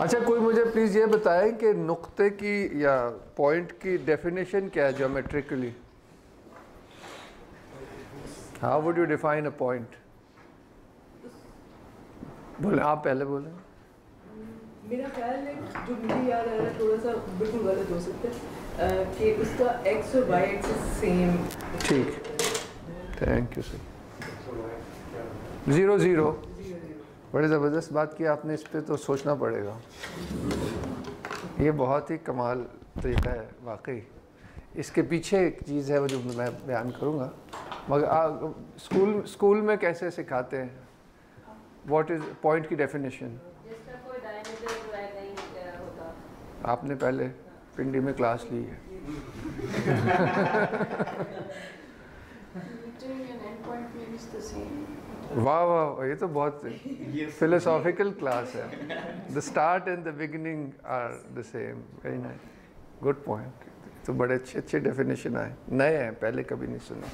अच्छा, कोई मुझे प्लीज़ ये बताएं कि नुक्ते की या पॉइंट की डेफिनेशन क्या है geometrically? How would you define a point? बोले, आप पहले बोले. मेरा ख्याल है, जो मुझे याद आ रहा है, थोड़ा सा बिल्कुल गलत हो सकता है, कि उसका एक्स और वाई एक्सिस सेम. ठीक, थैंक यू सर. 0 0. बड़ी ज़बरदस्त बात की आपने, इस पे तो सोचना पड़ेगा. ये बहुत ही कमाल तरीका है वाकई. इसके पीछे एक चीज़ है वो जो मैं बयान करूँगा, मगर स्कूल में कैसे सिखाते हैं? व्हाट इज़ पॉइंट की डेफिनेशन? आपने पहले पिंडी में क्लास ली है. वाह वाह, ये तो बहुत फिलोसॉफिकल क्लास है. The start and the beginning are the same. Very nice, good point. तो बड़े अच्छे डेफिनेशन आए, नए हैं, पहले कभी नहीं सुना.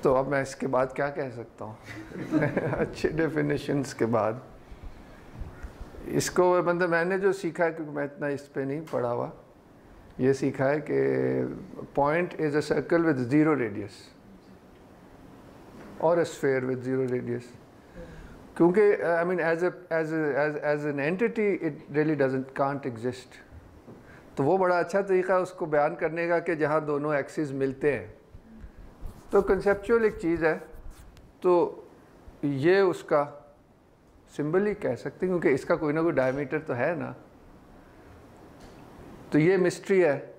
तो अब मैं इसके बाद क्या कह सकता हूँ? अच्छे डेफिनेशंस के बाद इसको मतलब मैंने जो सीखा है, क्योंकि मैं इतना इस पे नहीं पढ़ा हुआ, ये सीखा है कि point is a circle with 0 radius और अ स्फीयर विद 0 रेडियस. क्योंकि I mean as an entity it really can't exist. तो वो बड़ा अच्छा तरीका है उसको बयान करने का कि जहाँ दोनों एक्सिस मिलते हैं. तो कंसेप्चुअल एक चीज़ है, तो ये उसका सिंबल ही कह सकते हैं, क्योंकि इसका कोई ना कोई डायमीटर तो है ना. तो ये मिस्ट्री है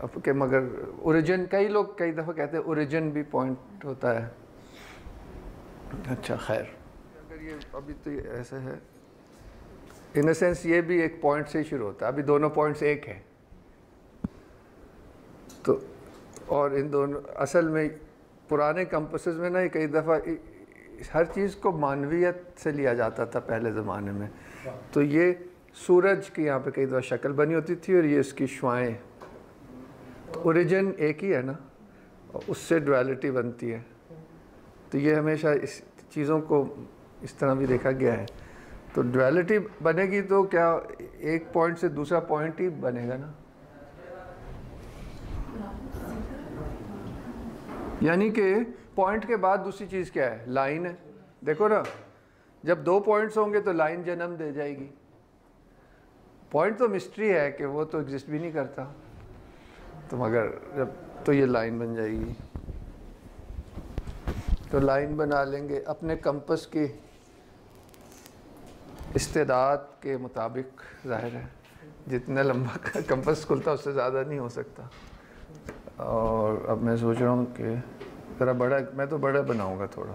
अब के, मगर ओरिजिन, कई लोग कई दफ़ा कहते हैं ओरिजिन भी पॉइंट होता है. अच्छा खैर, अगर ये अभी तो ये ऐसे है, इन अ सेंस ये भी एक पॉइंट से ही शुरू होता है. अभी दोनों पॉइंट्स एक हैं, तो और इन दोनों असल में पुराने कंपसेस में ना कई दफ़ा हर चीज़ को मानवियत से लिया जाता था पहले ज़माने में. तो ये सूरज की यहाँ पे कई दफ़ा शक्ल बनी होती थी और ये इसकी शुआएँ. ओरिजिन एक ही है ना, और उससे डुअलिटी बनती है. तो ये हमेशा इस चीज़ों को इस तरह भी देखा गया है. तो डुअलिटी बनेगी तो क्या एक पॉइंट से दूसरा पॉइंट ही बनेगा ना. यानी कि पॉइंट के बाद दूसरी चीज़ क्या है? लाइन है. देखो ना, जब 2 पॉइंट्स होंगे तो लाइन जन्म दे जाएगी. पॉइंट तो मिस्ट्री है कि वो तो एग्जिस्ट भी नहीं करता, तो मगर जब तो ये लाइन बन जाएगी. तो लाइन बना लेंगे अपने कंपस की इस्तेदाद के मुताबिक. जाहिर है जितना लंबा कंपस खुलता उससे ज़्यादा नहीं हो सकता. और अब मैं सोच रहा हूँ कि ज़रा बड़ा, मैं तो बड़ा बनाऊँगा थोड़ा.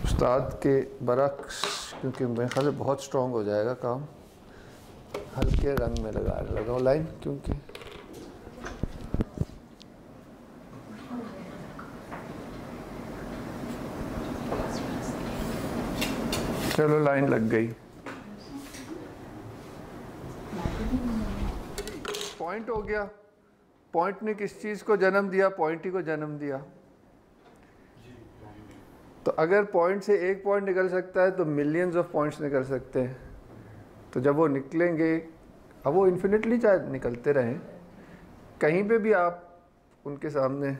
उस्ताद के बरक्स, क्योंकि मेरे ख्याल से बहुत स्ट्रॉन्ग हो जाएगा काम. हल्के रंग में लगाओ लाइन, क्योंकि चलो लाइन लग गई. पॉइंट हो गया. पॉइंट ने किस चीज़ को जन्म दिया? पॉइंट ही को जन्म दिया. तो अगर पॉइंट से एक पॉइंट निकल सकता है तो मिलियंस ऑफ पॉइंट्स निकल सकते हैं. तो जब वो निकलेंगे, अब वो इन्फिनिटली चाहे निकलते रहें, कहीं पे भी आप उनके सामने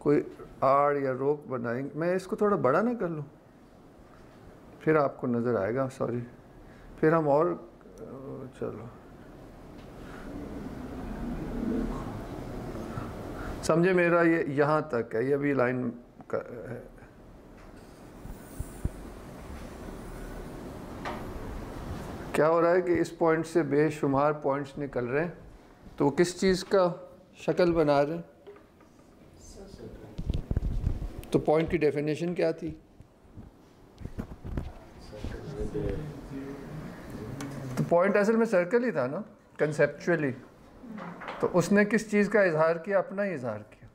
कोई आड़ या रोक बनाएंगे. मैं इसको थोड़ा बड़ा ना कर लूँ, फिर आपको नज़र आएगा. सॉरी, फिर हम और चलो समझे. मेरा ये यहाँ तक है, ये भी लाइन का है. क्या हो रहा है कि इस पॉइंट से बेशुमार पॉइंट्स निकल रहे हैं. तो किस चीज़ का शक्ल बना रहे हैं? तो पॉइंट की डेफिनेशन क्या थी? तो पॉइंट असल में सर्कल ही था ना कंसेप्चुअली. तो उसने किस चीज़ का इजहार किया? अपना ही इजहार किया.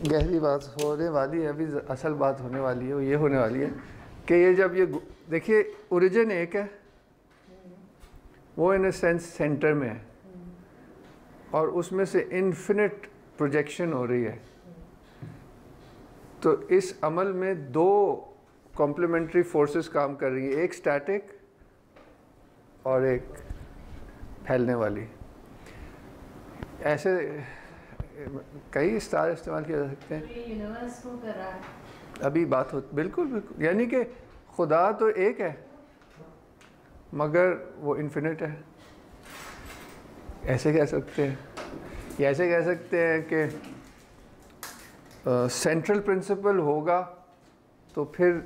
गहरी बात होने वाली है, अभी असल बात होने वाली है, वो ये होने वाली है कि ये जब ये देखिए ओरिजिन एक है, वो इन ए सेंस सेंटर में है और उसमें से इन्फिनिट प्रोजेक्शन हो रही है। तो इस अमल में दो कॉम्प्लीमेंट्री फोर्सेस काम कर रही है, एक स्टैटिक और एक फैलने वाली। ऐसे कई स्टार इस्तेमाल किए जा सकते हैं। ये यूनिवर्स को कर रहा है। अभी बात हो बिल्कुल बिल्कुल, यानी कि खुदा तो एक है मगर वो इन्फिनिट है। ऐसे कह सकते हैं, या ऐसे कह सकते हैं कि सेंट्रल प्रिंसिपल होगा तो फिर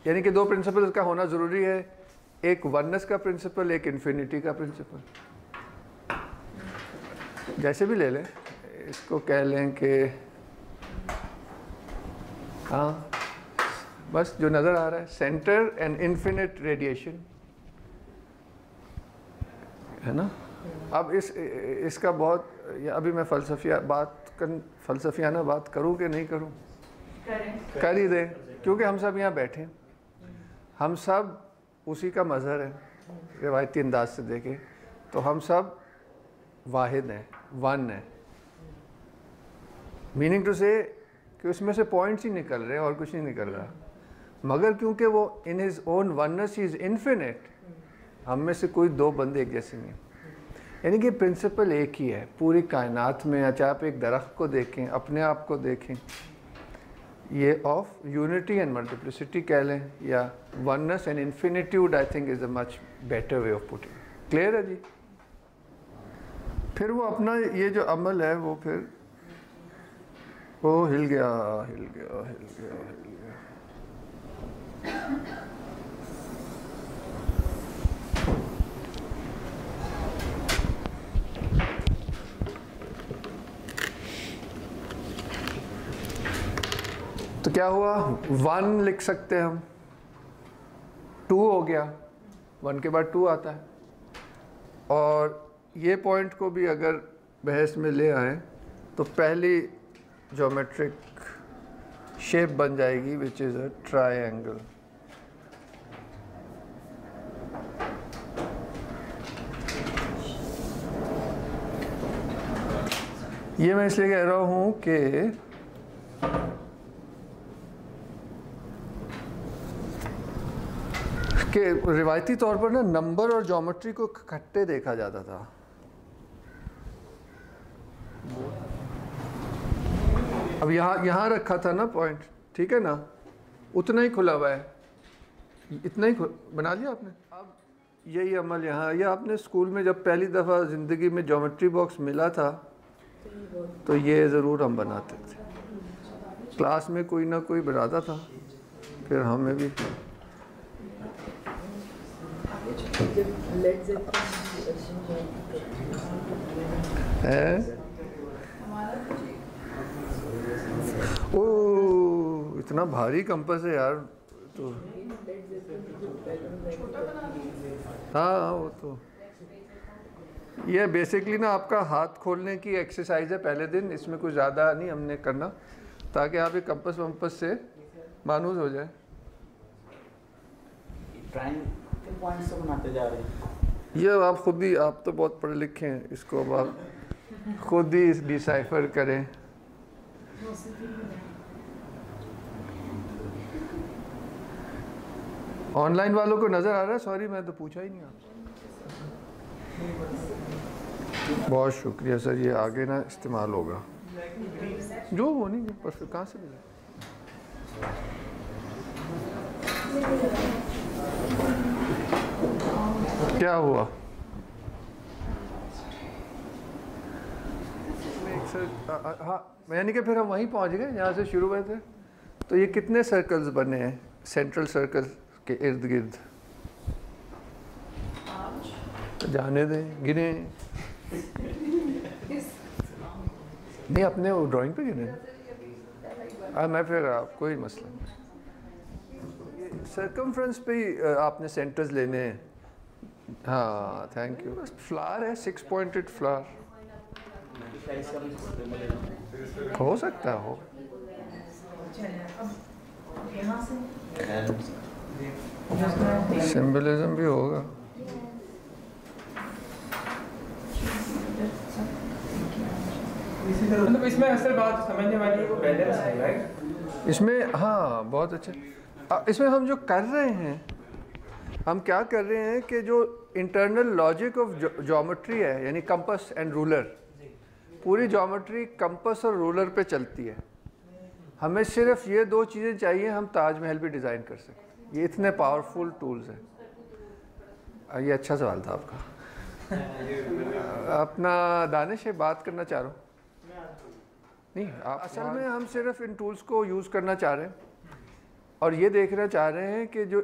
यानी कि दो प्रिंसिपल का होना ज़रूरी है, एक वननेस का प्रिंसिपल, एक इन्फिनिटी का प्रिंसिपल। जैसे भी ले लें, इसको कह लें कि हाँ बस जो नज़र आ रहा है सेंटर एंड इन्फिनिट रेडिएशन है ना। अब इसका बहुत अभी मैं फ़लसफियाना बात करूँ कि नहीं करूँ? कर ही दें, क्योंकि हम सब यहाँ बैठे, हम सब उसी का मज़हर है। रिवायती अंदाज से देखें तो हम सब वाहिद हैं, वन है। मीनिंग टू से कि उसमें से पॉइंट्स ही निकल रहे हैं और कुछ नहीं निकल रहा, मगर क्योंकि वो in his own oneness he is infinite, हम में से कोई दो बंदे एक जैसे नहीं। यानी कि प्रिंसिपल एक ही है पूरी कायनात में। या चाहे आप एक दरख्त को देखें, अपने आप को देखें, ये ऑफ यूनिटी एंड मल्टीप्लिसिटी कह लें, या oneness and infinitude, I think is a much better way of putting. Clear है जी? फिर वो अपना ये जो अमल है वो फिर वो हिल गया हिल गया हिल गया हिल गया। तो क्या हुआ? 1 लिख सकते हैं हम, 2 हो गया, 1 के बाद 2 आता है। और ये पॉइंट को भी अगर बहस में ले आए तो पहली ज्योमेट्रिक शेप बन जाएगी विच इज़ अ ट्रायंगल। ये मैं इसलिए कह रहा हूँ कि रिवायती तौर पर ना नंबर और ज्योमेट्री को इकट्ठे देखा जाता था। अब यहाँ रखा था ना पॉइंट, ठीक है ना, उतना ही खुला हुआ है, इतना ही बना लिया आपने। अब यही अमल यहाँ, या आपने स्कूल में जब पहली दफ़ा ज़िंदगी में ज्योमेट्री बॉक्स मिला था तो ये ज़रूर हम बनाते थे, क्लास में कोई ना कोई बनाता था, फिर हमें भी। ओह इतना भारी कंपास है यार। तो हाँ वो तो ये बेसिकली ना आपका हाथ खोलने की एक्सरसाइज है पहले दिन, इसमें कुछ ज़्यादा नहीं हमने करना, ताकि आप ये कंपास वम्पस से मानूस हो जाए। पॉइंट्स तो बनाते जा रहे हैं। ये आप खुद ही, आप तो बहुत पढ़े लिखे हैं, इसको अब आप खुद ही डिसाइफर करें। ऑनलाइन वालों को नज़र आ रहा है? सॉरी मैं तो पूछा ही नहीं आपसे। बहुत शुक्रिया सर, ये आगे ना इस्तेमाल होगा जो वो नहीं, पर फिर कहाँ से मिला? क्या हुआ? हाँ यानी कि फिर हम वहीं पहुंच गए जहाँ से शुरू हुए थे। तो ये कितने सर्कल्स बने हैं सेंट्रल सर्कल के इर्द गिर्द? जाने दें, गिने नहीं, अपने वो ड्राइंग पे गिने। मैं फिर कोई मसला नहीं, सर्कमफ्रेंस पे ही आपने सेंटर्स लेने हैं। हाँ थैंक यू। बस फ्लावर है, 6 पॉइंटेड फ्लावर। क्या इसका भी सिंबलिज्म हो सकता हो। सिंबलिज्म भी होगा। मतलब इसमें असल बात समझने वाली है वो बैलेंस है, राइट? इसमें हाँ बहुत अच्छा। इसमें हम जो कर रहे हैं, हम क्या कर रहे हैं कि जो इंटरनल लॉजिक ऑफ ज्योमेट्री है, यानी कंपास एंड रूलर, पूरी ज्योमेट्री कंपास और रूलर पे चलती है। हमें सिर्फ ये दो चीज़ें चाहिए, हम ताजमहल भी डिज़ाइन कर सकें। ये इतने पावरफुल टूल्स हैं। ये अच्छा सवाल था आपका। अपना दानिश है, बात करना चाह रहा हूँ। नहीं, असल में हम सिर्फ इन टूल्स को यूज़ करना चाह रहे हैं और ये देखना चाह रहे हैं कि जो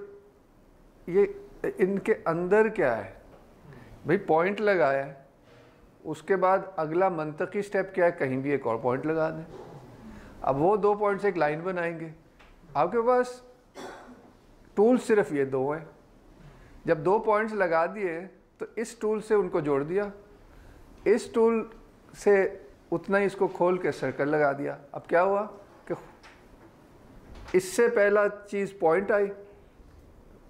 ये इनके अंदर क्या है। भाई पॉइंट लगाया है, उसके बाद अगला मंतकी स्टेप क्या है, कहीं भी एक और पॉइंट लगा दें। अब वो 2 पॉइंट से एक लाइन बनाएंगे। आपके पास टूल सिर्फ ये 2 हैं। जब 2 पॉइंट्स लगा दिए तो इस टूल से उनको जोड़ दिया, इस टूल से उतना ही इसको खोल के सर्कल लगा दिया। अब क्या हुआ कि इससे पहला चीज़ पॉइंट आई,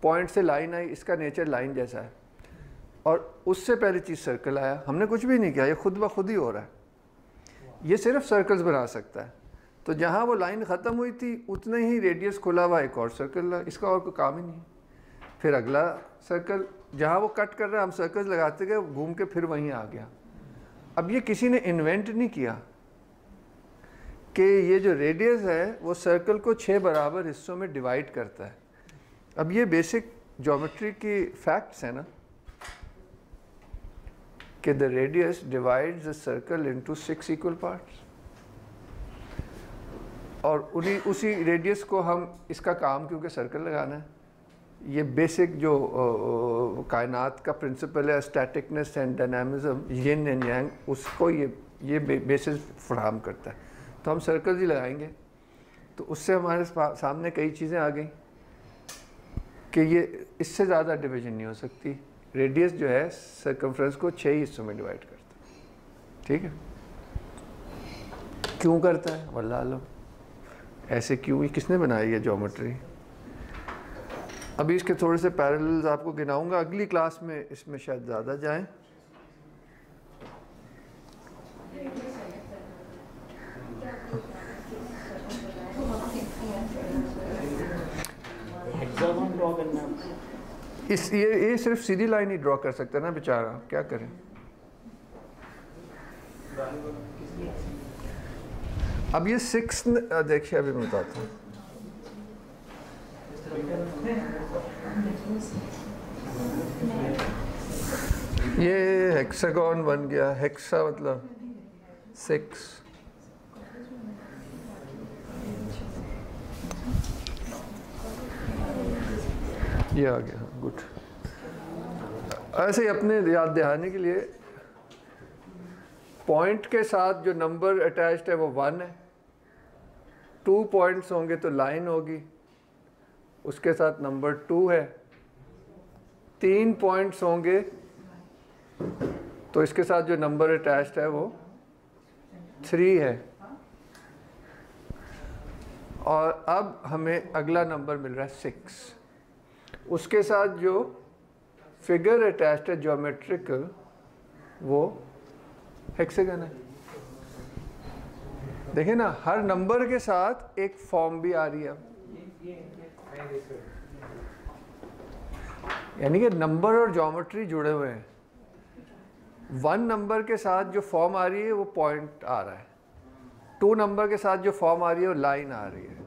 पॉइंट से लाइन आई, इसका नेचर लाइन जैसा है, और उससे पहली चीज़ सर्कल आया। हमने कुछ भी नहीं किया, ये खुद ब खुद ही हो रहा है। ये सिर्फ सर्कल्स बना सकता है। तो जहाँ वो लाइन ख़त्म हुई थी उतने ही रेडियस खुला हुआ एक और सर्कल, इसका और कोई काम ही नहीं। फिर अगला सर्कल, जहाँ वो कट कर रहा है हम सर्कल्स लगाते गए, घूम के फिर वहीं आ गया। अब ये किसी ने इन्वेंट नहीं किया कि ये जो रेडियस है वो सर्कल को 6 बराबर हिस्सों में डिवाइड करता है। अब ये बेसिक ज्योमेट्री की फैक्ट्स है ना, कि the radius divides the circle into 6 equal parts, और उसी रेडियस को हम, इसका काम क्योंकि सर्कल लगाना है, ये बेसिक जो कायनात का प्रिंसिपल है, staticness and dynamism, yin and yang, उसको ये बेसिस फराहम करता है। तो हम सर्कल ही लगाएंगे। तो उससे हमारे सामने कई चीज़ें आ गई कि ये इससे ज़्यादा डिवीजन नहीं हो सकती। रेडियस जो है सर्कमफ्रेंस को 6 हिस्सों में डिवाइड करता है। ठीक है, क्यों करता है वल्लाह आलम, ऐसे क्यों, ये किसने बनाई है ज्योमेट्री। अभी इसके थोड़े से पैरेलल्स आपको गिनाऊंगा, अगली क्लास में इसमें शायद ज़्यादा जाएं। हेक्सागोन ड्रॉ करना ये सिर्फ सीधी लाइन ही ड्रॉ कर सकता है ना बेचारा, क्या करें। अब ये 6 देखिए, अभी मैं बताता हूँ। ये हेक्सागोन बन गया, हेक्सा मतलब 6। ये आ गया, गुड। ऐसे ही अपने याद दहाने के लिए, पॉइंट के साथ जो नंबर अटैच्ड है वो 1 है। 2 पॉइंट्स होंगे तो लाइन होगी, उसके साथ नंबर 2 है। 3 पॉइंट्स होंगे तो इसके साथ जो नंबर अटैच्ड है वो 3 है। और अब हमें अगला नंबर मिल रहा है 6। उसके साथ जो फिगर अटैच्ड है ज्योमेट्रिकल, वो हेक्सागन है। देखिए ना, हर नंबर के साथ एक फॉर्म भी आ रही है। यानी कि नंबर और ज्योमेट्री जुड़े हुए हैं। 1 नंबर के साथ जो फॉर्म आ रही है वो पॉइंट आ रहा है। 2 नंबर के साथ जो फॉर्म आ रही है वो लाइन आ रही है।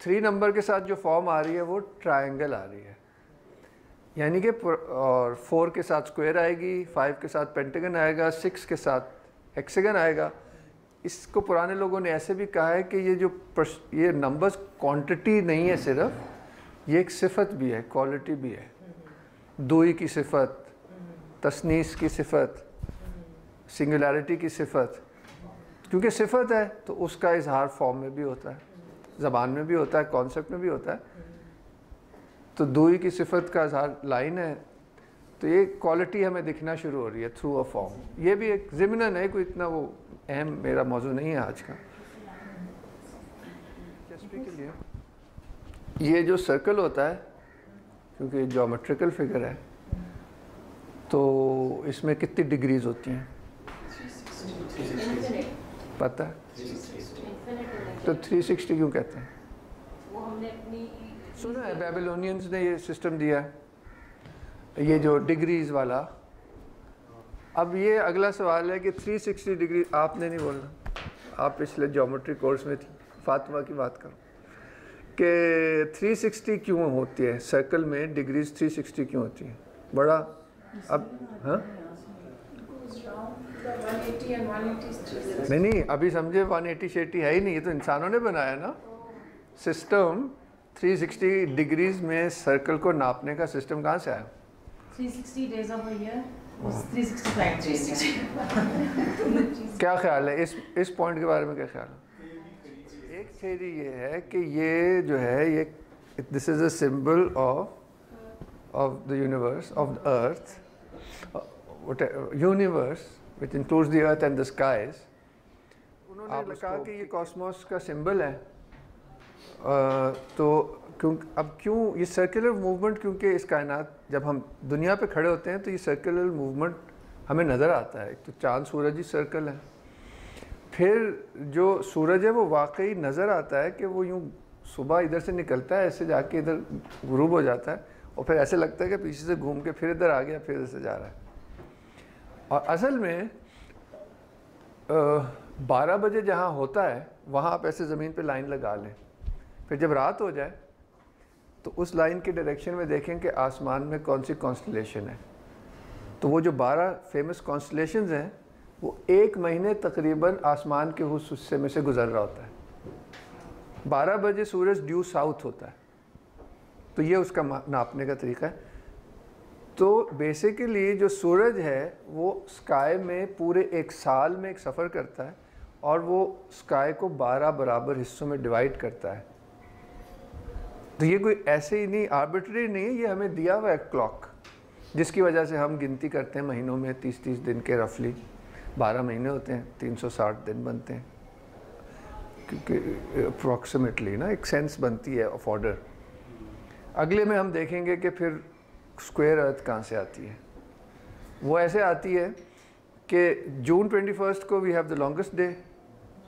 3 नंबर के साथ जो फॉर्म आ रही है वो ट्रायंगल आ रही है। यानी कि और 4 के साथ स्क्वायर आएगी, 5 के साथ पेंटागन आएगा, 6 के साथ हेक्सागन आएगा। इसको पुराने लोगों ने ऐसे भी कहा है कि ये नंबर्स क्वांटिटी नहीं है सिर्फ, ये एक सिफत भी है, क्वालिटी भी है। दुई की सिफत, तस्नीस की सिफत, सिंगुलैरिटी की सिफत। क्योंकि सिफत है तो उसका इजहार फॉर्म में भी होता है, ज़बान में भी होता है, कॉन्सेप्ट में भी होता है। तो दुई की सिफत का इजहार लाइन है, तो ये क्वालिटी हमें दिखना शुरू हो रही है थ्रू अ फॉर्म। ये भी एक ज़िमनन है, कोई इतना वो अहम मेरा मौजू नहीं है आज का। के लिए ये जो सर्कल होता है, क्योंकि ज्योमेट्रिकल फिगर है, तो इसमें कितनी डिग्रीज होती हैं पता है? तो 360 क्यों कहते हैं? सुना है बेबीलोनियंस ने ये सिस्टम दिया है, ये जो डिग्रीज वाला। अब ये अगला सवाल है कि 360 डिग्री आपने नहीं बोलना, आप पिछले ज्योमेट्री कोर्स में थी, फातिमा की बात करो कि 360 क्यों होती है सर्कल में, डिग्रीज 360 क्यों होती है? बड़ा अब हाँ नहीं अभी समझे 180 है ही नहीं, ये तो इंसानों ने बनाया ना सिस्टम। 360 डिग्रीज में सर्कल को नापने का सिस्टम कहाँ से आया? 360 days of a year was 365 days. क्या ख्याल है इस पॉइंट के बारे में? क्या ख्याल है? एक थ्योरी ये है कि ये जो है ये this is a symbol of the universe, of the earth, universe which includes the earth and the skies. उन्होंने कहा कि ये कॉस्मोस का सिंबल है। तो क्यों ये सर्कुलर मूवमेंट, क्योंकि इस कायनात जब हम दुनिया पे खड़े होते हैं तो ये सर्कुलर मूवमेंट हमें नज़र आता है। एक तो चाँद सूरज ही सर्कल है, फिर जो सूरज है वो वाकई नज़र आता है कि वो यूँ सुबह इधर से निकलता है, ऐसे जाके इधर गुरूब हो जाता है, और फिर ऐसे लगता है कि पीछे से घूम के फिर इधर आ गया, फिर इधर से जा रहा है। और असल में 12 बजे जहाँ होता है वहाँ आप ऐसे ज़मीन पे लाइन लगा लें, फिर जब रात हो जाए तो उस लाइन के डायरेक्शन में देखें कि आसमान में कौन सी कॉन्स्टलेशन है। तो वो जो 12 फेमस कॉन्स्टलेशंस हैं वो 1 महीने तकरीबन आसमान के उस हिस्से में से गुजर रहा होता है। 12 बजे सूरज ड्यू साउथ होता है, तो ये उसका नापने का तरीका है। तो बेसिकली जो सूरज है वो स्काई में पूरे एक साल में एक सफ़र करता है, और वो स्काई को 12 बराबर हिस्सों में डिवाइड करता है। तो ये कोई ऐसे ही नहीं, आर्बिट्री नहीं है, ये हमें दिया हुआ है क्लॉक, जिसकी वजह से हम गिनती करते हैं महीनों में 30-30 दिन के, रफली 12 महीने होते हैं, 360 दिन बनते हैं, क्योंकि अप्रॉक्सीमेटली ना एक सेंस बनती है ऑफ ऑर्डर। अगले में हम देखेंगे कि फिर स्क्वायर अर्थ कहाँ से आती है। वो ऐसे आती है कि जून 21 को we have the longest day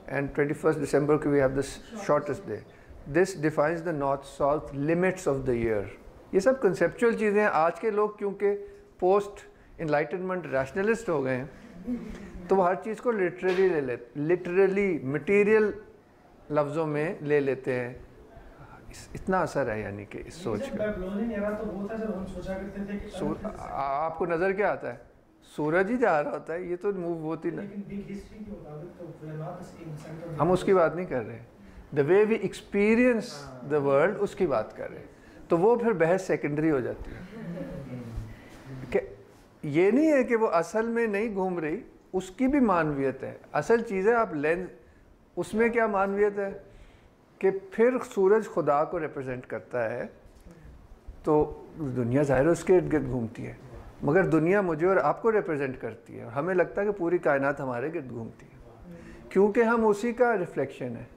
and 21 दिसंबर को we have the shortest day. This defines the north south limits of the year. ये सब कंसेप्चुअल चीज़ें हैं। आज के लोग क्योंकि पोस्ट इनलाइटनमेंट रैशनलिस्ट हो गए हैं, तो वो हर चीज़ को लिटरली ले लेते, लिटरली मटीरियल लफ्ज़ों में ले लेते हैं। इतना असर है यानी कि इस सोच का। आपको नज़र क्या आता है? सूरज ही जा रहा होता है, ये तो मूव होती ना। हम उसकी बात नहीं कर रहे, the way we experience the world उसकी बात कर रहे हैं। तो वो फिर बहस सेकेंडरी हो जाती है कि ये नहीं है कि वो असल में नहीं घूम रही, उसकी भी मानवियत है। असल चीज़ है आप लेंस, उसमें क्या मानवियत है कि फिर सूरज खुदा को रिप्रेजेंट करता है, तो दुनिया ज़ाहिर उसके इर्द गिर्द घूमती है, मगर दुनिया मुझे और आपको रिप्रेजेंट करती है। हमें लगता है कि पूरी कायनात हमारे गिर्द घूमती है, क्योंकि हम उसी का रिफ्लेक्शन है।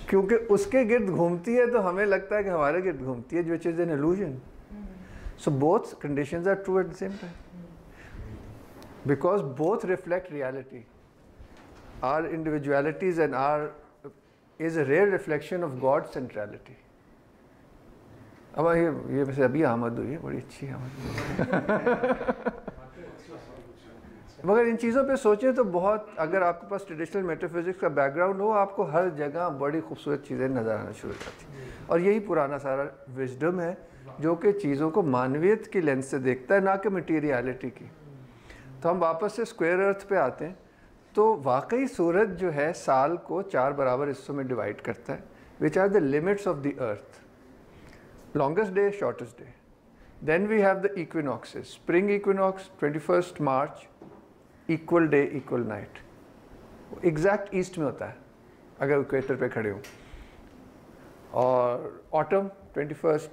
क्योंकि उसके गिर्द घूमती है तो हमें लगता है कि हमारे गिर्द घूमती है, which is an illusion. So both conditions are true at the same time, because both reflect reality. Our individualities and our is a rare reflection of God's centrality. अब ये वैसे अभी आमद हुई है, बड़ी अच्छी आमद। मगर इन चीज़ों पे सोचें तो बहुत, अगर आपके पास ट्रेडिशनल मेटाफिजिक्स का बैकग्राउंड हो, आपको हर जगह बड़ी खूबसूरत चीज़ें नज़र आना शुरू हो जाती हैं। और यही पुराना सारा विजडम है जो कि चीज़ों को मानवियत की लेंस से देखता है, ना कि मटीरियलिटी की। तो हम वापस से स्क्वायर अर्थ पे आते हैं। तो वाकई सूरज जो है साल को 4 बराबर हिस्सों में डिवाइड करता है, which are the limits of the earth. Longest day, shortest day. Then we have the equinoxes. Spring equinox 21 March, equal day equal night, exact east में होता है अगर इक्वेटर पे खड़े हो। और autumn 21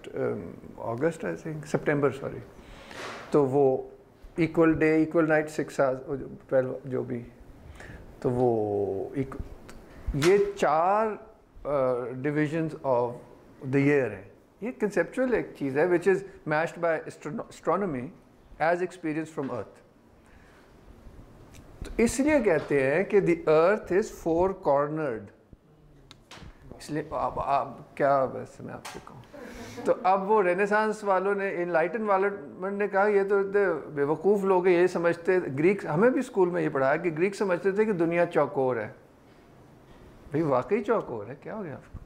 August I think, September sorry. तो वो equal day equal night 6 hours 12 जो भी, तो वो ये 4 डिविजन्स ऑफ द ईयर है। ये कंसेप्चुअल एक चीज़ है which is matched by astronomy as experience from earth. तो इसलिए कहते हैं कि द अर्थ इज़ 4 कॉर्नर्ड। इसलिए आप क्या वैसे मैं आपसे कहूँ, तो अब वो रेनेसांस वालों ने, इनलाइटन वालों ने कहा ये तो बेवकूफ़ लोग ये समझते, ग्रीक, हमें भी स्कूल में ये पढ़ाया कि ग्रीक समझते थे कि दुनिया चौकोर है। भाई वाकई चौकोर है, क्या हो गया आपको?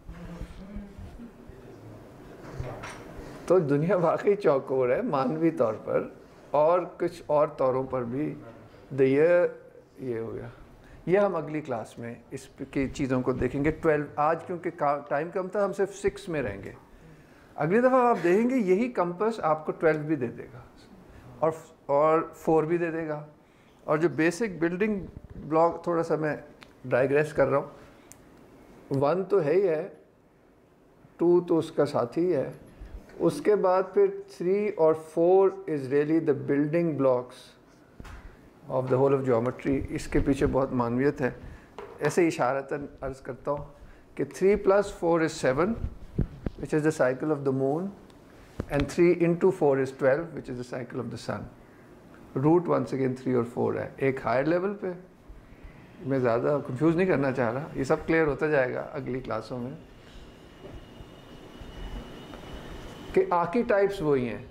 तो दुनिया वाकई चौकोर है मानवी तौर पर, और कुछ और तौरों पर भी। ये हो गया। ये हम अगली क्लास में इस की चीज़ों को देखेंगे। 12 आज क्योंकि टाइम कम था, हम सिर्फ 6 में रहेंगे। अगली दफ़ा आप देखेंगे यही कंपास आपको 12 भी दे देगा और 4 भी दे देगा। और जो बेसिक बिल्डिंग ब्लॉक, थोड़ा सा मैं डाइग्रेस कर रहा हूँ, 1 तो है ही है, 2 तो उसका साथी है, उसके बाद फिर 3 और 4 is really the building blocks of the whole of geometry. इसके पीछे बहुत मानवियत है। ऐसे इशारतन अर्ज़ करता हूँ कि 3 + 4 is 7 which is the cycle of the moon, and 3 × 4 is 12 which is the cycle of the sun. Root once again 3 और 4 है। एक हायर लेवल पे, मैं ज़्यादा कंफ्यूज नहीं करना चाह रहा, ये सब क्लियर होता जाएगा अगली क्लासों में कि आर्कीटाइप्स वही हैं।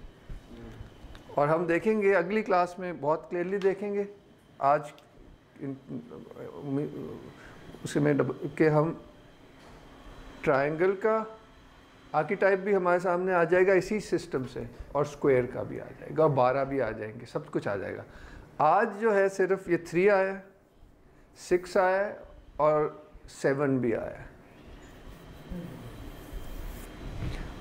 और हम देखेंगे अगली क्लास में, बहुत क्लियरली देखेंगे। आज उसे में कि हम ट्रायंगल का आर्कीटाइप भी हमारे सामने आ जाएगा इसी सिस्टम से, और स्क्वायर का भी आ जाएगा, और 12 भी आ जाएंगे, सब कुछ आ जाएगा। आज जो है सिर्फ ये 3 आया, 6 आया और 7 भी आया।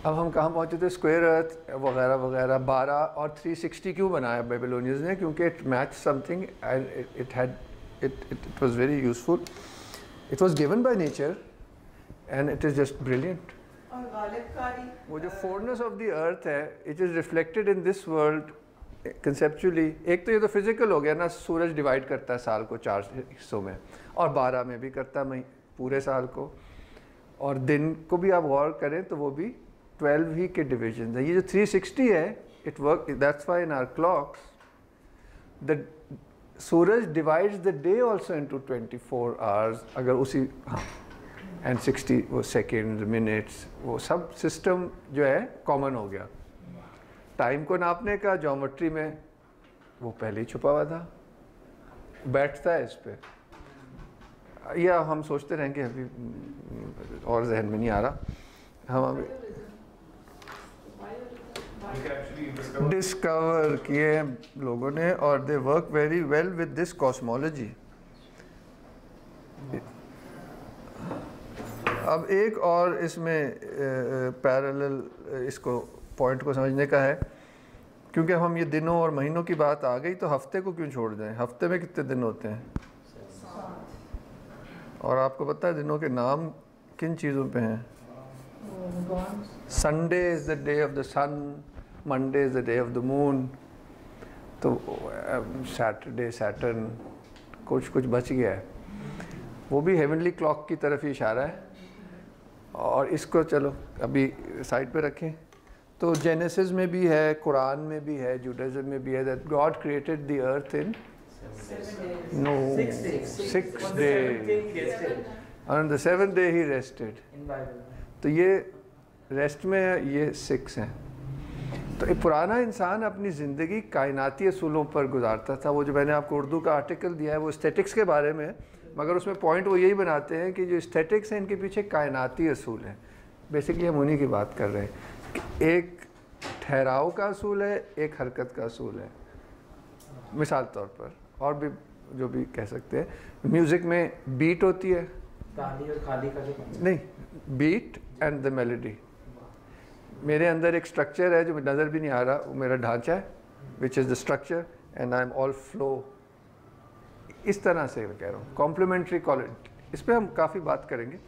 अब हम कहाँ पहुँचे थे? स्क्वायर अर्थ वगैरह वगैरह। 12 और 360 क्यों बनाया बेबीलोनियंस ने? क्योंकि it match something and it was very useful. It was given by nature and it is just brilliant. और गालिबकारी, वो जो फोरनेस ऑफ द अर्थ है, it is reflected in this world conceptually. एक तो ये तो फिजिकल हो गया ना, सूरज डिवाइड करता है साल को 4 हिस्सों में, और 12 में भी करता है पूरे साल को, और दिन को भी आप गौर करें तो वो भी 12 ही के डिविजन है। ये जो 360 है, it work, that's why in our clocks the सूरज divides the day also into 24 hours. अगर उसी, हाँ, एंड 60 वो सेकेंड, मिनट्स, वो सब सिस्टम जो है कॉमन हो गया। टाइम को नापने का ज्योमेट्री में वो पहले ही छुपा हुआ था, बैठता है इस पे, या हम सोचते रहेंगे, अभी और जहन में नहीं आ रहा। हम अभी डिस्कवर किए लोगों ने, और they work very well with this cosmology. अब एक और इसमें पैरेलल इसको पॉइंट को समझने का है, क्योंकि हम ये दिनों और महीनों की बात आ गई, तो हफ्ते को क्यों छोड़ दें? हफ्ते में कितने दिन होते हैं? 7। और आपको पता है दिनों के नाम किन चीज़ों पे हैं? Sunday is the day of the sun, Monday is the day of the moon, तो सैटरडे सैटर्न, कुछ बच गया है, वो भी हेवनली क्लॉक की तरफ ही इशारा है। और इसको चलो अभी साइड पे रखें। तो जेनेसिस में भी है, कुरान में भी है, जुडाइज्म में भी है, that God created the earth in 6 days, and the 7th day he rested। तो ये रेस्ट में ये 6 हैं। तो एक पुराना इंसान अपनी ज़िंदगी कायनाती असूलों पर गुजारता था। वो जो मैंने आपको उर्दू का आर्टिकल दिया है वो एस्थेटिक्स के बारे में, मगर उसमें पॉइंट वो यही बनाते हैं कि जो एस्थेटिक्स हैं इनके पीछे कायनाती असूल हैं। बेसिकली हम उन्हीं की बात कर रहे हैं कि एक ठहराव का असूल है, एक हरकत का असूल है। मिसाल तौर पर और भी जो भी कह सकते हैं, म्यूज़िक में बीट होती है, गाली और खाली का जो नहीं, बीट एंड द मेलोडी। मेरे अंदर एक स्ट्रक्चर है जो नज़र भी नहीं आ रहा, वो मेरा ढांचा है, which is the structure, and I am all flow. इस तरह से मैं कह रहा हूँ कॉम्प्लीमेंट्री क्वालिटी। इस पर हम काफ़ी बात करेंगे।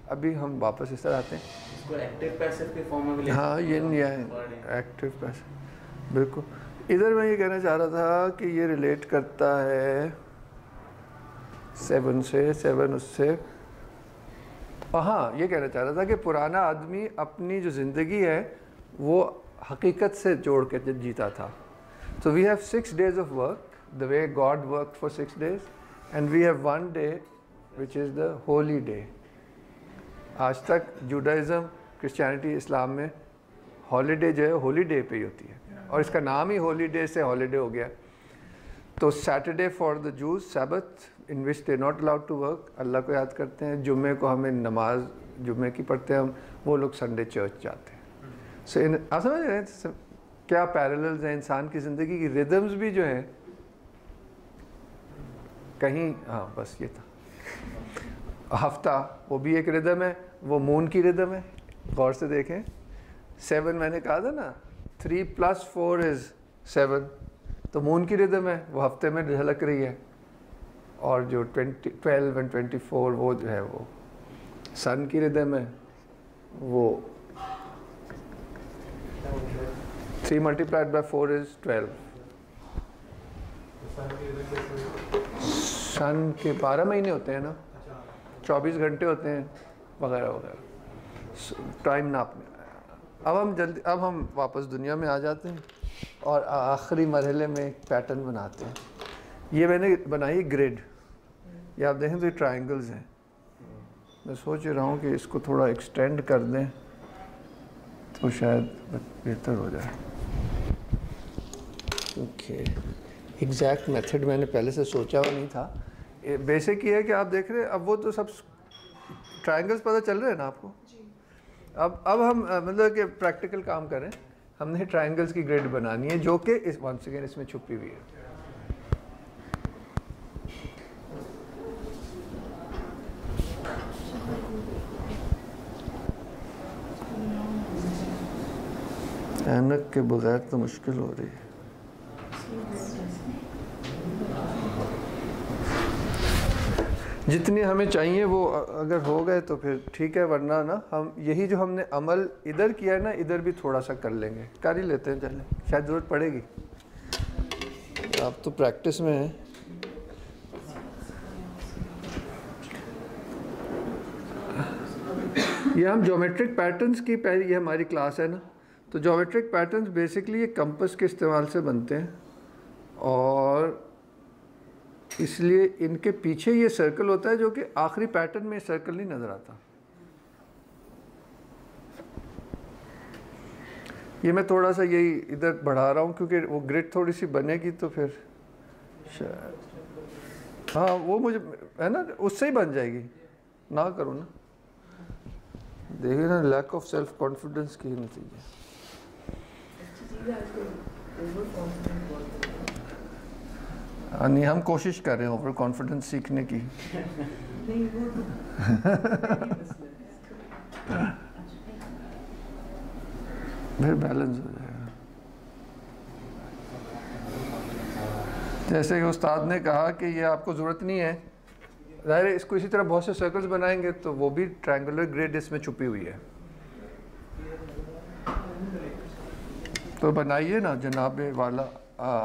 अभी हम वापस इस तरह आते हैं। इसको एक्टिव पैसिव के फॉर्म में भी हाँ यिन यांग, एक्टिव पैसिव, बिल्कुल। इधर मैं ये कहना चाह रहा था कि ये रिलेट करता है 7 से, 7 उससे। हाँ ये कहना चाह रहा था कि पुराना आदमी अपनी जो ज़िंदगी है वो हकीकत से जोड़ के जीता था। So we have 6 days of work, the way God worked for 6 days, and we have 1 day which is the holy day. आज तक जुडाइज़म, क्रिश्चियनिटी, इस्लाम में हॉलीडे जो है होली डे पे ही होती है, और इसका नाम ही होली डे से हॉलीडे हो गया। तो Saturday for the Jews, Sabbath, in which they not allowed to work, अल्लाह को याद करते हैं। जुम्मे को हमें नमाज जुम्मे की पढ़ते हैं हम, वो लोग संडे चर्च जाते हैं। सो आप समझ रहे हैं क्या पैरेलल्स हैं इंसान की ज़िंदगी की? रिदम्स भी जो हैं कहीं, हाँ बस ये था। हफ्ता वो भी एक रिदम है, वो मून की रिदम है, गौर से देखें। 7 मैंने कहा था ना, 3 + 4 इज़ 7, तो मून की रिदम है, वो हफ्ते में झलक रही है। और जो 12 और 24 वो जो है वो सन की रिदम है, वो 3 × 4 इज़ 12। सन के 12 महीने होते हैं ना, 24 घंटे होते हैं वगैरह वगैरह, टाइम नापने। अब हम वापस दुनिया में आ जाते हैं और आखिरी मरहले में एक पैटर्न बनाते हैं। ये मैंने बनाई ग्रिड, ये आप देखें तो ये ट्रायंगल्स हैं। मैं सोच रहा हूँ कि इसको थोड़ा एक्सटेंड कर दें तो शायद बेहतर हो जाए। ओके, एग्जैक्ट मेथड मैंने पहले से सोचा हुआ नहीं था। बेसिक ये है कि आप देख रहे हैं, अब वो तो सब ट्रायंगल्स पता चल रहे हैं ना आपको। अब हम मतलब कि प्रैक्टिकल काम करें। हमने ट्रायंगल्स की ग्रिड बनानी है जो कि इस वंस अगेन इसमें छुपी हुई है। ऐनक के बगैर तो मुश्किल हो रही है। जितनी हमें चाहिए वो अगर हो गए तो फिर ठीक है, वरना ना हम यही जो हमने अमल इधर किया है ना, इधर भी थोड़ा सा कर लेंगे, कर ही लेते हैं, चलें, शायद ज़रूरत पड़ेगी। आप तो प्रैक्टिस में हैं। ये हम ज्योमेट्रिक पैटर्न्स की पहली, ये हमारी क्लास है ना। तो ज्योमेट्रिक पैटर्न्स बेसिकली ये कंपास के इस्तेमाल से बनते हैं, और इसलिए इनके पीछे ये सर्कल होता है जो कि आखिरी पैटर्न में सर्कल नहीं नज़र आता। ये मैं थोड़ा सा यही इधर बढ़ा रहा हूँ क्योंकि वो ग्रिड थोड़ी सी बनेगी तो फिर शायद, हाँ वो मुझे है ना, उससे ही बन जाएगी ना, करो ना। देखिए ना, लैक ऑफ सेल्फ कॉन्फिडेंस की नतीजा। नहीं, हम कोशिश कर रहे हैं ओवर कॉन्फिडेंस सीखने की। फिर बैलेंस हो जाएगा। जैसे कि उस्ताद ने कहा कि ये आपको ज़रूरत नहीं है, ज़ाहिर है इसको इसी तरह बहुत से सर्कल्स बनाएंगे तो वो भी ट्रायंगुलर ग्रिड इसमें छुपी हुई है। तो बनाइए ना जनाब वाला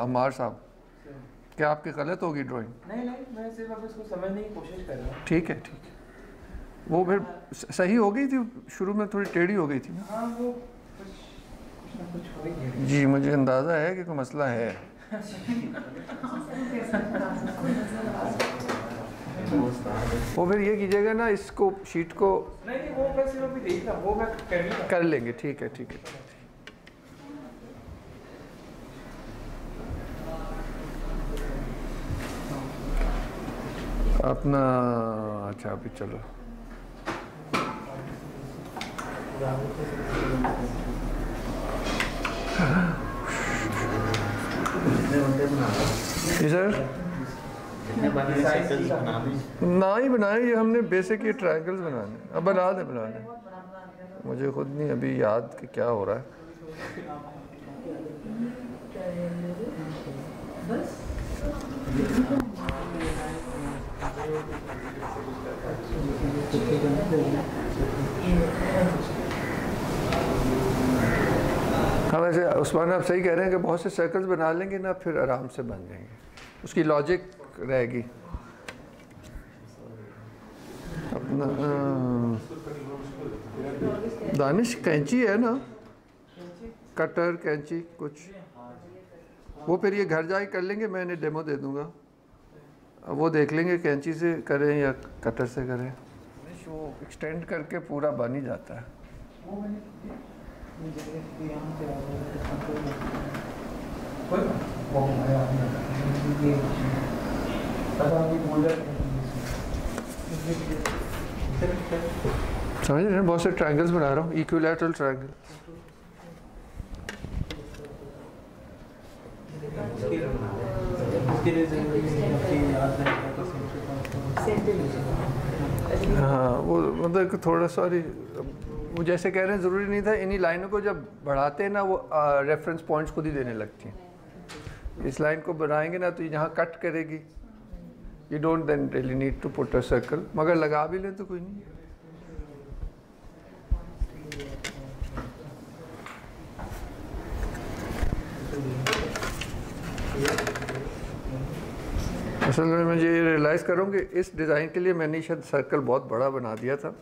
अमार साहब, क्या आपकी गलत होगी ड्राइंग? नहीं, मैं सिर्फ अब इसको समझने की कोशिश कर रहा हूँ। ठीक है, ठीक है। वो फिर सही हो गई थी, शुरू में थोड़ी टेढ़ी हो गई थी ना। हाँ, वो कुछ ना कुछ हो गई। जी, मुझे अंदाज़ा है कि कोई मसला है। वो फिर ये कीजिएगा ना, इसको शीट को नहीं, वो मैं सिर्फ अभी देख रहा हूँ, वो मैं कर लेंगे। ठीक है, ठीक है। अपना अच्छा अभी चलो, जी सर, ना ही बनाए, ये हमने बेसिक ये ट्रायंगल्स बनाने। अब बना दें, मुझे खुद नहीं अभी याद कि क्या हो रहा है। वैसे उस्मान आप सही कह रहे हैं कि बहुत से सर्कल्स बना लेंगे ना फिर आराम से बन जाएंगे, उसकी लॉजिक रहेगी अपना। दानिश कैंची है ना, कटर कैंची कुछ, वो फिर ये घर जाके कर लेंगे, मैं इन्हें डेमो दे दूंगा, अब वो देख लेंगे कैंची से करें या कटर से करें। वो एक्सटेंड करके पूरा बन ही जाता है। समझ रहे हैं, बहुत से ट्रायंगल्स बना रहा हूँ, इक्विलैटरल ट्रायंगल। हाँ वो मतलब थोड़ा सॉरी, वो जैसे कह रहे हैं ज़रूरी नहीं था, इन्हीं लाइनों को जब बढ़ाते हैं ना वो रेफरेंस पॉइंट्स खुद ही देने लगती हैं। इस लाइन को बढ़ाएंगे ना तो यहाँ कट करेगी, you don't then really need to put a circle, मगर लगा भी लें तो कोई नहीं। असल में मुझे ये रियलाइज़ करूँ कि इस डिज़ाइन के लिए मैंने शायद सर्कल बहुत बड़ा बना दिया था।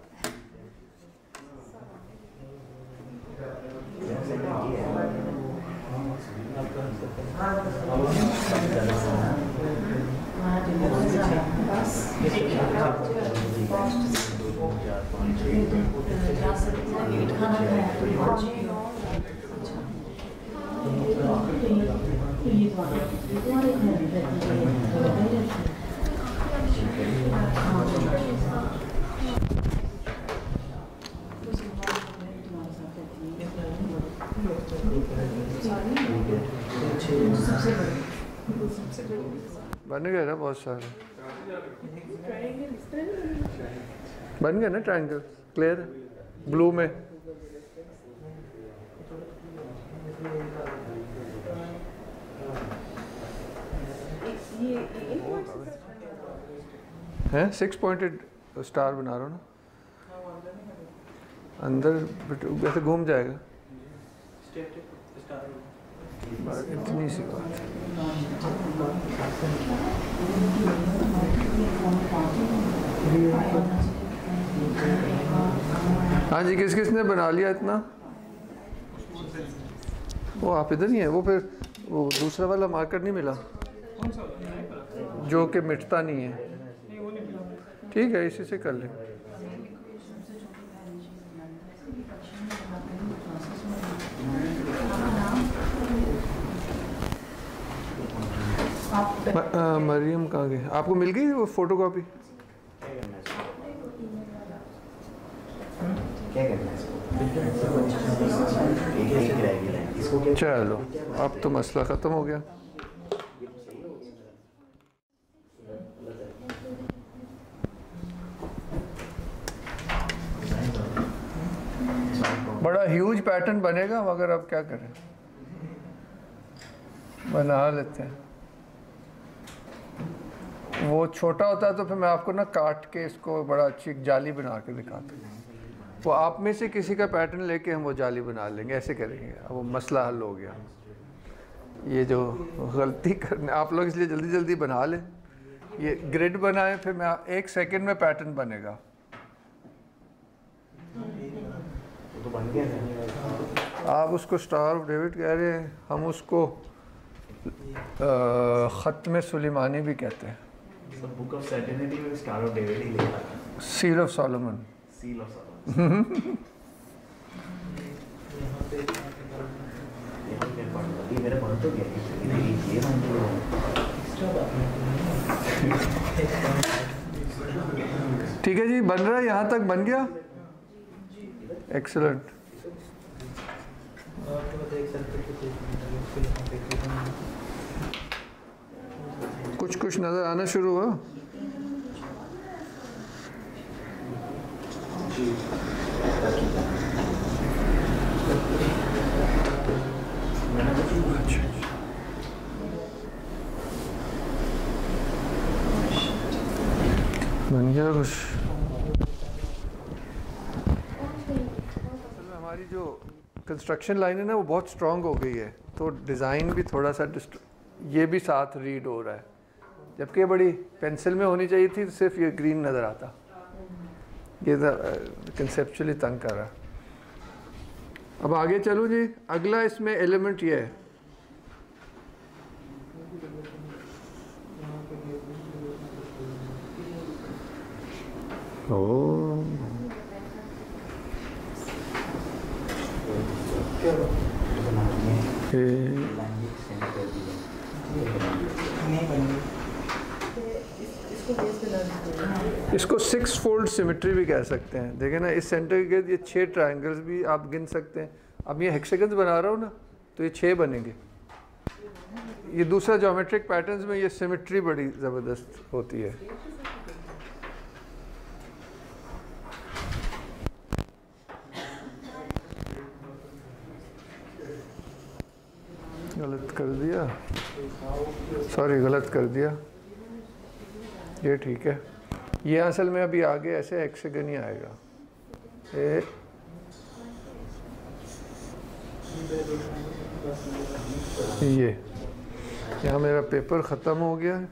बन गए ना बहुत सारे, बन गए ना ट्रायंगल, क्लियर है ब्लू में। है 6 पॉइंटेड स्टार बना रहा हूँ ना, अंदर वैसे घूम जाएगा, इतनी सी बात है। हाँ जी, किस किसने बना लिया इतना? वो आप इधर ही है, वो फिर वो दूसरा वाला मार्कर नहीं मिला जो कि मिटता नहीं है। ठीक है, इसी से कर लें। मरियम कहाँ गई? आपको मिल गई वो फोटो कॉपी? चलो अब तो मसला ख़त्म हो गया। बड़ा ह्यूज पैटर्न बनेगा, मगर अब क्या करें, बना लेते हैं। वो छोटा होता है तो फिर मैं आपको ना काट के इसको बड़ा अच्छी जाली बना के दिखाता हूँ। वो आप में से किसी का पैटर्न लेके हम वो जाली बना लेंगे, ऐसे करेंगे, अब वो मसला हल हो गया। ये जो गलती करने आप लोग, इसलिए जल्दी जल्दी बना लें। ये ग्रिड बनाए, फिर मैं 1 सेकंड में पैटर्न बनेगा। तो बन गया। आप उसको स्टार ऑफ डेविड कह रहे हैं, हम उसको ख़त्म सुलेमानी भी कहते हैं। बुक ऑफ सर्टेनिटी में स्टार ऑफ डेविड ही लिखा था। Seal of Solomon. Seal of Solomon. मेरा बन तो गया, ये बन ठीक है जी, बन रहा है, यहाँ तक बन गया। एक्सीलेंट। कुछ कुछ नज़र आना शुरू हुआ। बन गया कुछ। हमारी जो कंस्ट्रक्शन लाइन है ना वो बहुत स्ट्रांग हो गई है, तो डिज़ाइन भी थोड़ा सा ये भी साथ रीड हो रहा है, जबकि बड़ी पेंसिल में होनी चाहिए थी तो सिर्फ ये ग्रीन नज़र आता, ये कंसेप्चुअली तंग कर रहा है। अब आगे चलूँ जी, अगला इसमें एलिमेंट ये है, इसको 6 फोल्ड सिमेट्री भी कह सकते हैं। देखें ना, इस सेंटर के ये 6 ट्रायंगल्स भी आप गिन सकते हैं। अब ये हेक्सागन्स बना रहा हूँ ना, तो ये 6 बनेंगे। ये दूसरा ज्योमेट्रिक पैटर्न्स में ये सिमेट्री बड़ी ज़बरदस्त होती है। गलत कर दिया, सॉरी गलत कर दिया, ये ठीक है। ये असल में अभी आगे ऐसे हेक्सागन ही आएगा। ये यहाँ मेरा पेपर ख़त्म हो गया है।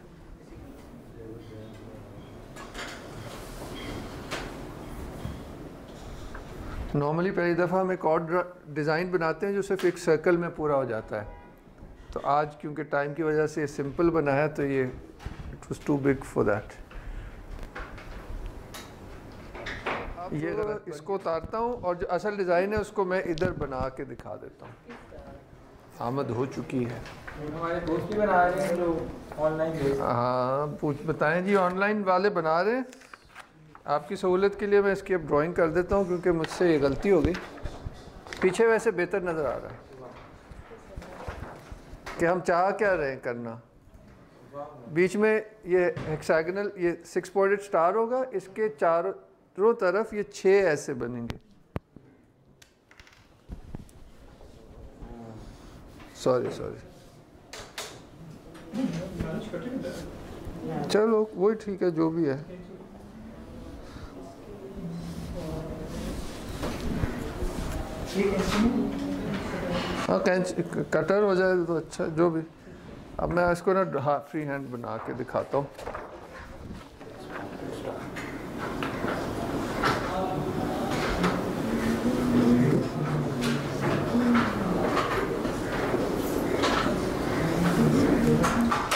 नॉर्मली पहली दफ़ा हम एक और डिज़ाइन बनाते हैं जो सिर्फ एक सर्कल में पूरा हो जाता है, तो आज क्योंकि टाइम की वजह से सिंपल बना है तो ये it was too big for that. ये इसको उतारता हूँ और जो असल डिज़ाइन है उसको मैं इधर बना के दिखा देता हूँ। आमद हो चुकी है। हमारे दोस्त भी बना रहे हैं जो ऑनलाइन। हाँ बताएं जी, ऑनलाइन वाले बना रहे हैं। आपकी सहूलत के लिए मैं इसकी अब ड्राइंग कर देता हूँ क्योंकि मुझसे ये गलती हो गई। पीछे वैसे बेहतर नज़र आ रहा है कि हम चाह क्या रहे हैं करना। बीच में ये हेक्सागोनल, ये 6 पॉइंटेड स्टार होगा, इसके चारों तरफ ये 6 ऐसे बनेंगे। सॉरी चलो वही ठीक है, जो भी है। हाँ कटर हो जाए तो अच्छा, जो भी। अब मैं इसको ना फ्री हैंड बना के दिखाता हूँ।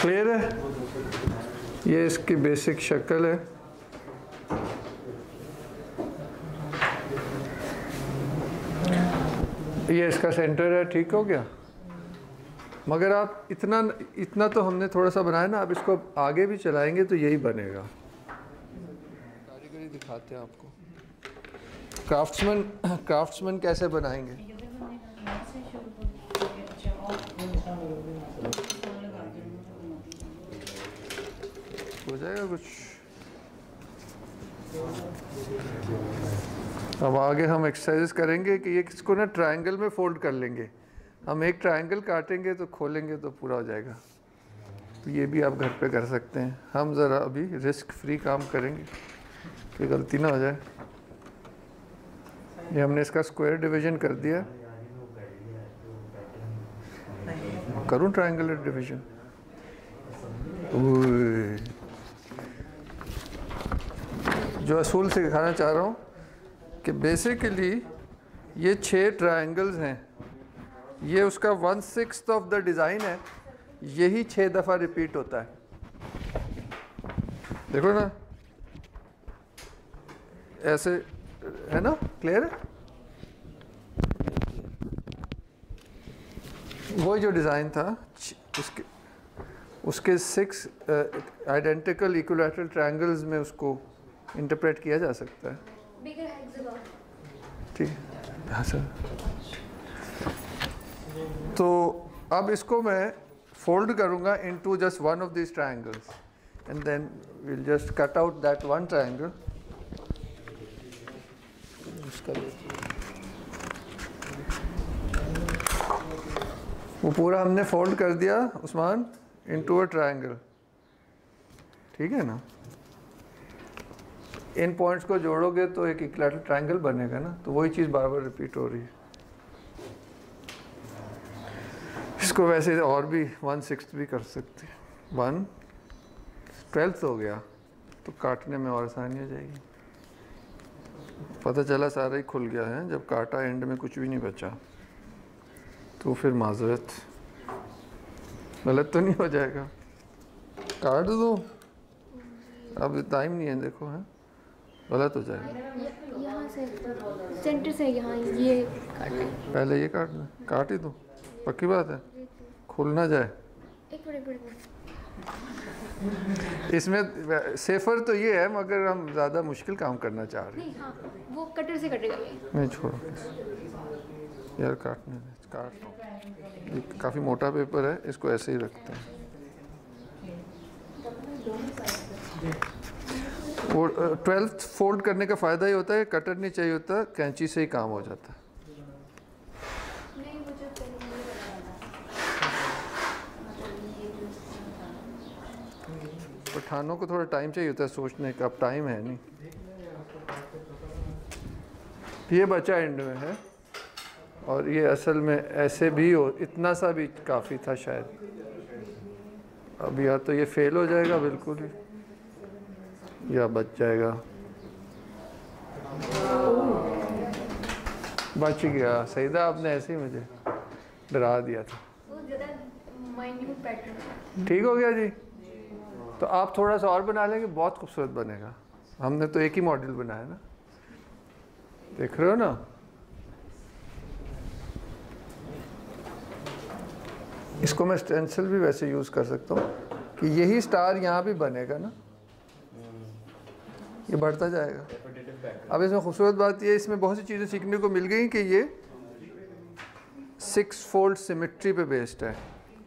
क्लियर है? ये इसकी बेसिक शक्ल है। ये इसका सेंटर है, ठीक हो गया। मगर आप इतना तो हमने थोड़ा सा बनाया ना, आप इसको आगे भी चलाएंगे तो यही बनेगा। कारीगरी दिखाते हैं आपको, क्राफ्ट्समैन कैसे बनाएंगे। हो जाएगा कुछ। अब आगे हम एक्सरसाइज करेंगे कि ये इसको ना ट्रायंगल में फोल्ड कर लेंगे। हम एक ट्रायंगल काटेंगे तो खोलेंगे तो पूरा हो जाएगा। तो ये भी आप घर पे कर सकते हैं। हम ज़रा अभी रिस्क फ्री काम करेंगे कि गलती ना हो जाए। ये हमने इसका स्क्वायर डिवीजन कर दिया। करूँ ट्रायंगुलर डिवीजन? जो असूल से दिखाना चाह रहा हूँ कि बेसिकली ये 6 ट्रायंगल्स हैं, ये उसका 1/6 ऑफ द डिज़ाइन है। यही 6 दफ़ा रिपीट होता है। देखो ना, ऐसे है ना, क्लियर है? वही जो डिज़ाइन था उसके 6 आइडेंटिकल इक्विलैटरल ट्रायंगल्स में उसको इंटरप्रेट किया जा सकता है। ठीक है, हाँ सर। तो अब इसको मैं फोल्ड करूँगा into just one of this triangles and then will just cut out that one triangle. वो पूरा हमने फोल्ड कर दिया उस्मान इनटू अ ट्रायंगल, ठीक है ना। इन पॉइंट्स को जोड़ोगे तो एक इक्विलैटरल ट्रायंगल बनेगा ना, तो वही चीज़ बार बार रिपीट हो रही है। इसको वैसे और भी 1/6 भी कर सकते हैं, 1/12 हो गया तो काटने में और आसानी हो जाएगी। पता चला सारा ही खुल गया है, जब काटा एंड में कुछ भी नहीं बचा तो फिर माजरत, गलत तो नहीं हो जाएगा। काट दो, अब टाइम नहीं है, देखो है गलत हो जाएगा। यहाँ से सेंटर से यहाँ ये काटना, पहले ये काटना, काट ही दो, पक्की बात है, खुल ना जाए। एक मिनट इसमें सेफर तो ये है, मगर हम ज़्यादा मुश्किल काम करना चाह रहे हैं। नहीं, हाँ वो कटर से कटेगा ये। नहीं छोड़ो यार, काटने दे, काट लो। ये काफ़ी मोटा पेपर है, इसको ऐसे ही रखते हैं। वो 12th फोल्ड करने का फ़ायदा ही होता है, कटर नहीं चाहिए होता, कैंची से ही काम हो जाता है। पठानों को थोड़ा टाइम चाहिए होता है सोचने का, अब टाइम है नहीं। ये बचा एंड में है, और ये असल में ऐसे भी हो, इतना सा भी काफ़ी था शायद। अब या तो ये फेल हो जाएगा बिल्कुल ही, या बच जाएगा। बच गया, सही था, आपने ऐसे ही मुझे डरा दिया था। ठीक हो गया जी। तो आप थोड़ा सा और बना लेंगे, बहुत खूबसूरत बनेगा। हमने तो एक ही मॉडल बनाया ना, देख रहे हो ना। इसको मैं स्टेंसिल भी वैसे यूज़ कर सकता हूँ कि यही स्टार यहाँ भी बनेगा ना, ये बढ़ता जाएगा। अब इसमें खूबसूरत बात ये, इसमें बहुत सी चीज़ें सीखने को मिल गई कि ये 6 फोल्ड सिमेट्री पे बेस्ड है।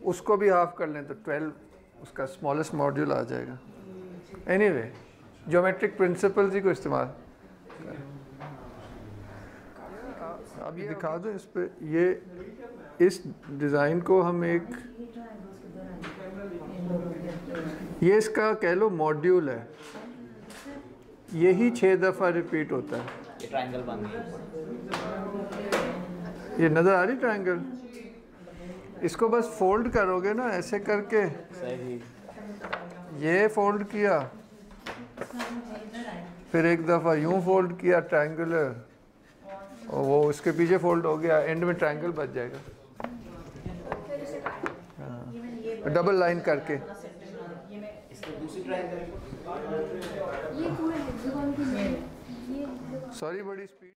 उसको भी हाफ कर लें तो 12 उसका स्मॉलेस्ट मॉड्यूल आ जाएगा। एनीवे, ज्योमेट्रिक प्रिंसिपल्स ही को इस्तेमाल। अब ये दिखा दो इस पे, ये इस डिज़ाइन को हम एक, ये इसका कह लो मॉड्यूल है, यही 6 दफ़ा रिपीट होता है। ये ट्रायंगल बन गया, ये नज़र आ रही ट्रायंगल। इसको बस फोल्ड करोगे ना ऐसे करके, सही, ये फोल्ड किया, फिर एक दफ़ा यूं फोल्ड किया ट्रायंगुलर, और वो उसके पीछे फोल्ड हो गया, एंड में ट्रायंगल बच जाएगा। हाँ, डबल लाइन करके। सॉरी बड़ी स्पीड।